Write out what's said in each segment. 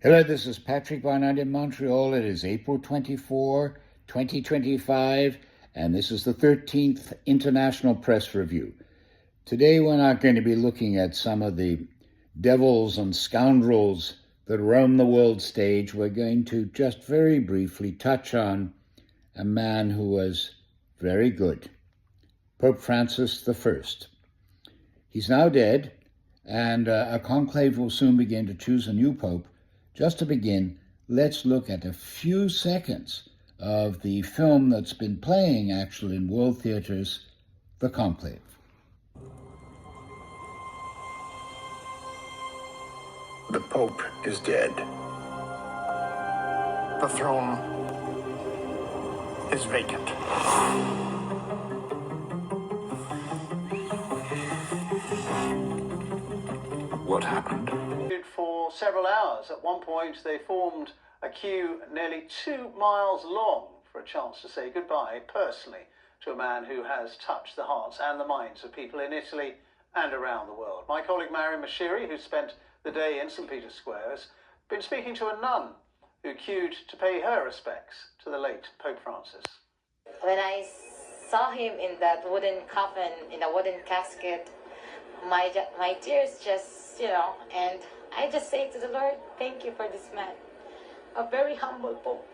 Hello, this is Patrick Barnard in Montreal. It is April 24, 2025, and this is the 13th International Press Review. Today, we're not going to be looking at some of the devils and scoundrels that roam the world stage. We're going to just very briefly touch on a man who was very good, Pope Francis I. He's now dead, and a conclave will soon begin to choose a new pope. Just to begin, let's look at a few seconds of the film that's been playing actually in world theaters, The Conclave. The Pope is dead. The throne is vacant. What happened? For several hours. At one point, they formed a queue nearly 2 miles long for a chance to say goodbye personally to a man who has touched the hearts and the minds of people in Italy and around the world. My colleague Mariam Mashiri, who spent the day in St. Peter's Square, has been speaking to a nun who queued to pay her respects to the late Pope Francis. When I saw him in that wooden coffin, in a wooden casket, my tears just, and I just say to the Lord, thank you for this man, a very humble Pope.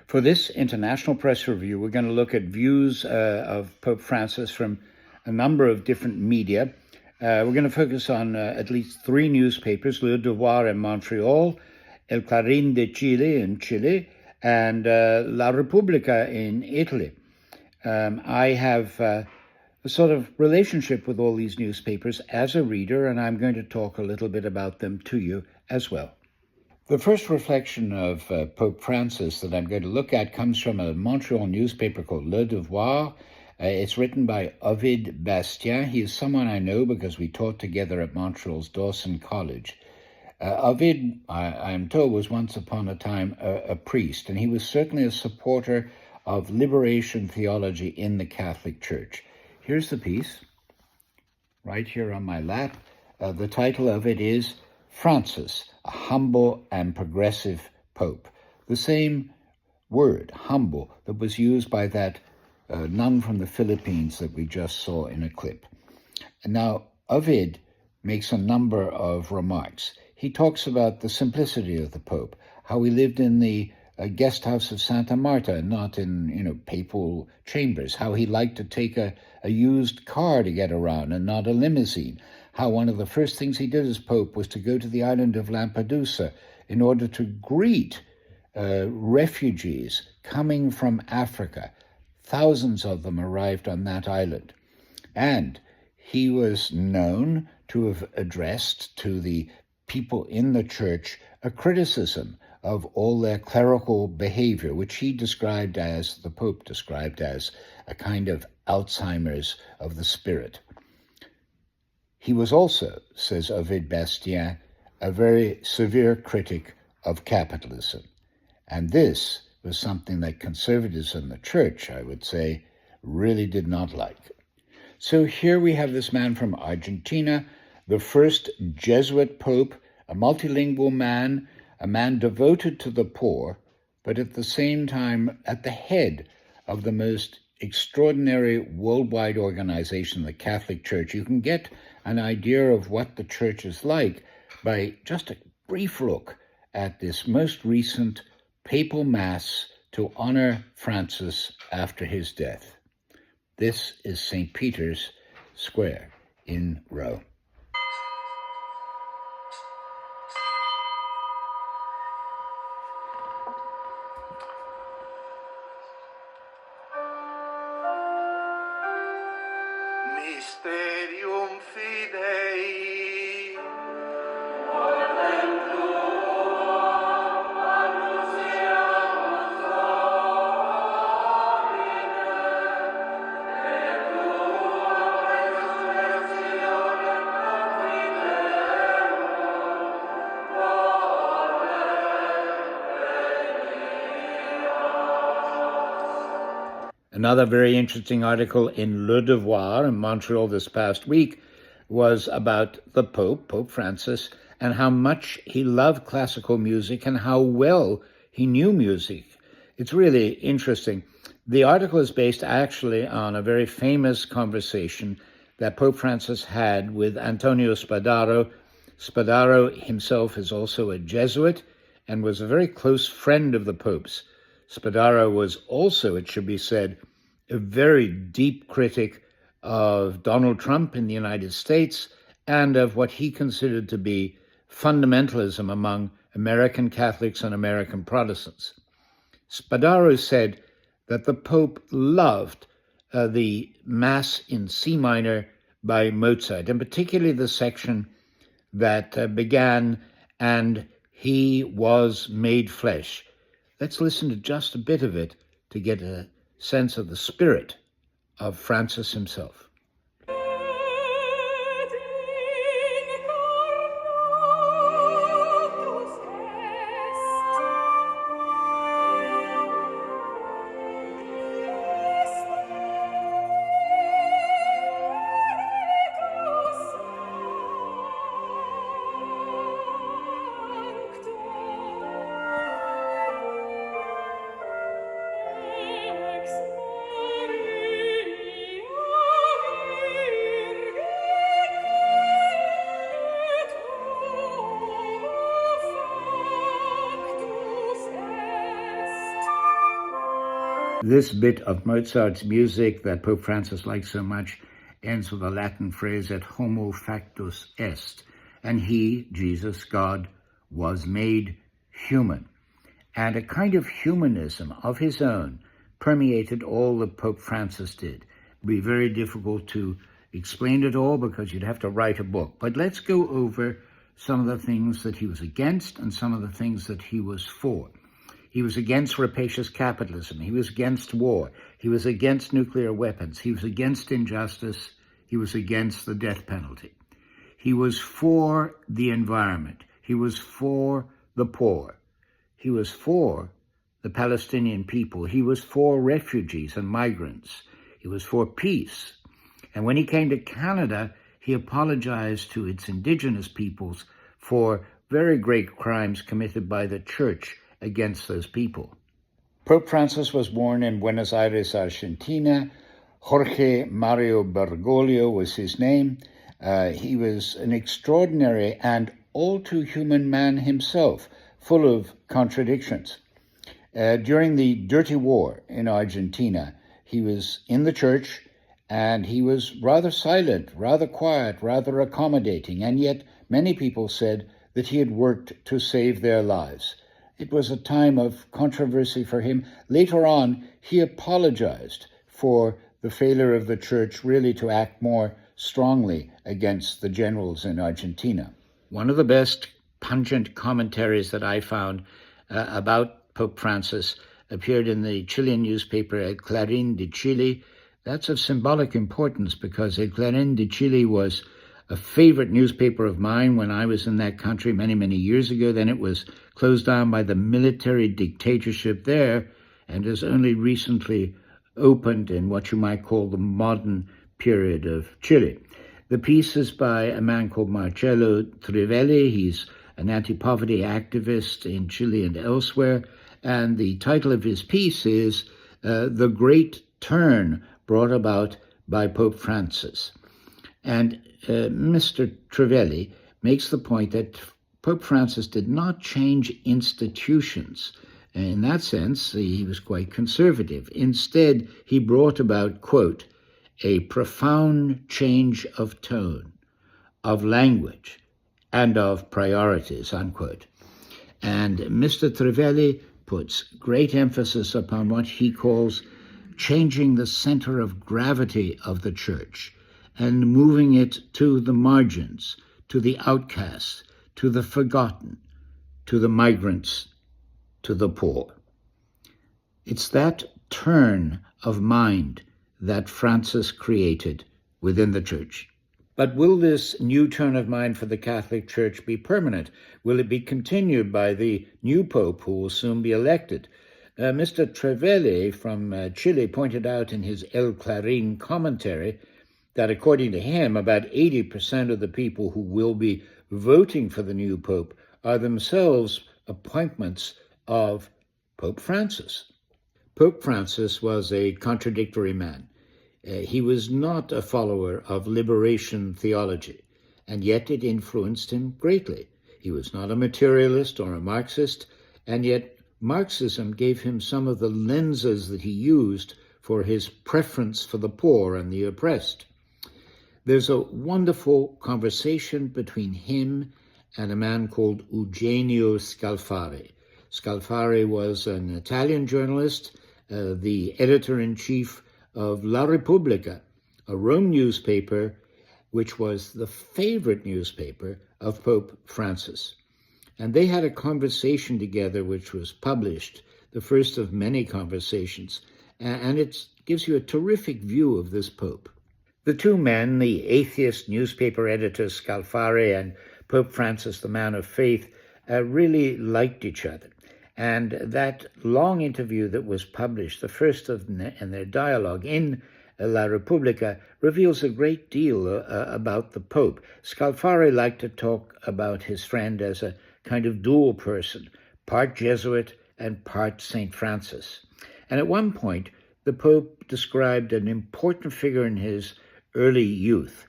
For this International Press Review, we're going to look at views of Pope Francis from a number of different media. We're going to focus on at least 3 newspapers, Le Devoir in Montreal, El Clarín de Chile in Chile, and La Repubblica in Italy. I have a sort of relationship with all these newspapers as a reader, and I'm going to talk a little bit about them to you as well. The first reflection of Pope Francis that I'm going to look at comes from a Montreal newspaper called Le Devoir. It's written by Ovid Bastien. He is someone I know because we taught together at Montreal's Dawson College. Ovid, I'm told, was once upon a time a priest, and he was certainly a supporter of liberation theology in the Catholic Church. Here's the piece, right here on my lap. The title of it is Francis, a humble and progressive pope. The same word, humble, that was used by that nun from the Philippines that we just saw in a clip. And now, Ovid makes a number of remarks. He talks about the simplicity of the Pope, how he lived in the guest house of Santa Marta, not in, papal chambers, how he liked to take a used car to get around and not a limousine, how one of the first things he did as Pope was to go to the island of Lampedusa in order to greet refugees coming from Africa. Thousands of them arrived on that island. And he was known to have addressed to the people in the church a criticism of all their clerical behavior, which the Pope described as a kind of Alzheimer's of the spirit. He was also, says Ovid Bastien, a very severe critic of capitalism. And this was something that conservatives in the church, I would say, really did not like. So here we have this man from Argentina, the first Jesuit pope, a multilingual man, a man devoted to the poor, but at the same time at the head of the most extraordinary worldwide organization, the Catholic Church. You can get an idea of what the church is like by just a brief look at this most recent papal mass to honor Francis after his death. This is St. Peter's Square in Rome. Mysterium Fidei. Another very interesting article in Le Devoir in Montreal this past week was about the Pope, Pope Francis, and how much he loved classical music and how well he knew music. It's really interesting. The article is based actually on a very famous conversation that Pope Francis had with Antonio Spadaro. Spadaro himself is also a Jesuit and was a very close friend of the Pope's. Spadaro was also, it should be said, a very deep critic of Donald Trump in the United States and of what he considered to be fundamentalism among American Catholics and American Protestants. Spadaro said that the Pope loved the Mass in C minor by Mozart, and particularly the section that began, "And he was made flesh." Let's listen to just a bit of it to get a sense of the spirit of Francis himself. This bit of Mozart's music that Pope Francis likes so much ends with a Latin phrase, et homo factus est, and he, Jesus, God, was made human. And a kind of humanism of his own permeated all that Pope Francis did. It would be very difficult to explain it all because you'd have to write a book. But let's go over some of the things that he was against and some of the things that he was for. He was against rapacious capitalism. He was against war. He was against nuclear weapons. He was against injustice. He was against the death penalty. He was for the environment. He was for the poor. He was for the Palestinian people. He was for refugees and migrants. He was for peace. And when he came to Canada, he apologized to its indigenous peoples for very great crimes committed by the church against those people. Pope Francis was born in Buenos Aires, Argentina. Jorge Mario Bergoglio was his name. He was an extraordinary and all-too-human man himself, full of contradictions. During the Dirty War in Argentina, he was in the church, and he was rather silent, rather quiet, rather accommodating, and yet many people said that he had worked to save their lives. It was a time of controversy for him. Later on, he apologized for the failure of the church really to act more strongly against the generals in Argentina. One of the best pungent commentaries that I found about Pope Francis appeared in the Chilean newspaper El Clarín de Chile. That's of symbolic importance because El Clarín de Chile was a favorite newspaper of mine when I was in that country many, many years ago. Then it was closed down by the military dictatorship there and has only recently opened in what you might call the modern period of Chile. The piece is by a man called Marcello Trivelli. He's an anti-poverty activist in Chile and elsewhere. And the title of his piece is The Great Turn Brought About by Pope Francis. And Mr. Trivelli makes the point that Pope Francis did not change institutions. In that sense, he was quite conservative. Instead, he brought about, quote, a profound change of tone, of language, and of priorities, unquote. And Mr. Trivelli puts great emphasis upon what he calls changing the center of gravity of the church and moving it to the margins, to the outcasts, to the forgotten, to the migrants, to the poor. It's that turn of mind that Francis created within the church. But will this new turn of mind for the Catholic Church be permanent? Will it be continued by the new Pope who will soon be elected? Mr. Trivelli from Chile pointed out in his El Clarín commentary that according to him, about 80% of the people who will be voting for the new Pope are themselves appointments of Pope Francis. Pope Francis was a contradictory man. He was not a follower of liberation theology, and yet it influenced him greatly. He was not a materialist or a Marxist, and yet Marxism gave him some of the lenses that he used for his preference for the poor and the oppressed. There's a wonderful conversation between him and a man called Eugenio Scalfari. Scalfari was an Italian journalist, the editor-in-chief of La Repubblica, a Rome newspaper which was the favorite newspaper of Pope Francis. And they had a conversation together which was published, the first of many conversations, and it gives you a terrific view of this Pope. The two men, the atheist newspaper editor Scalfari and Pope Francis, the man of faith, really liked each other. And that long interview that was published, the first in their dialogue in La Repubblica, reveals a great deal about the Pope. Scalfari liked to talk about his friend as a kind of dual person, part Jesuit and part St. Francis. And at one point, the Pope described an important figure in his early youth.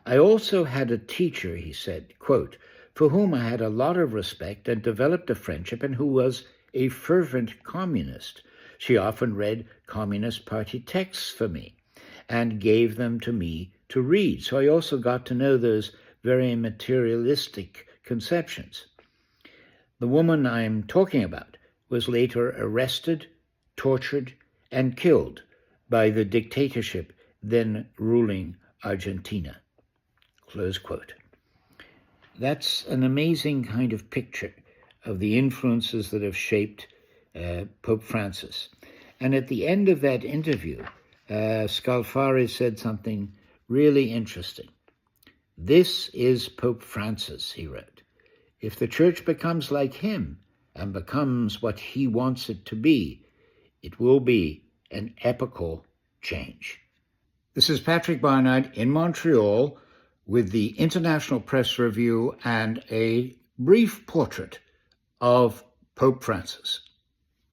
I also had a teacher, he said, quote, for whom I had a lot of respect and developed a friendship and who was a fervent communist. She often read Communist Party texts for me and gave them to me to read. So I also got to know those very materialistic conceptions. The woman I'm talking about was later arrested, tortured, and killed by the dictatorship then ruling Argentina. Close quote. That's an amazing kind of picture of the influences that have shaped Pope Francis. And at the end of that interview, Scalfari said something really interesting. This is Pope Francis, he wrote. If the church becomes like him and becomes what he wants it to be, it will be an epochal change. This is Patrick Barnard in Montreal with the International Press Review and a brief portrait of Pope Francis.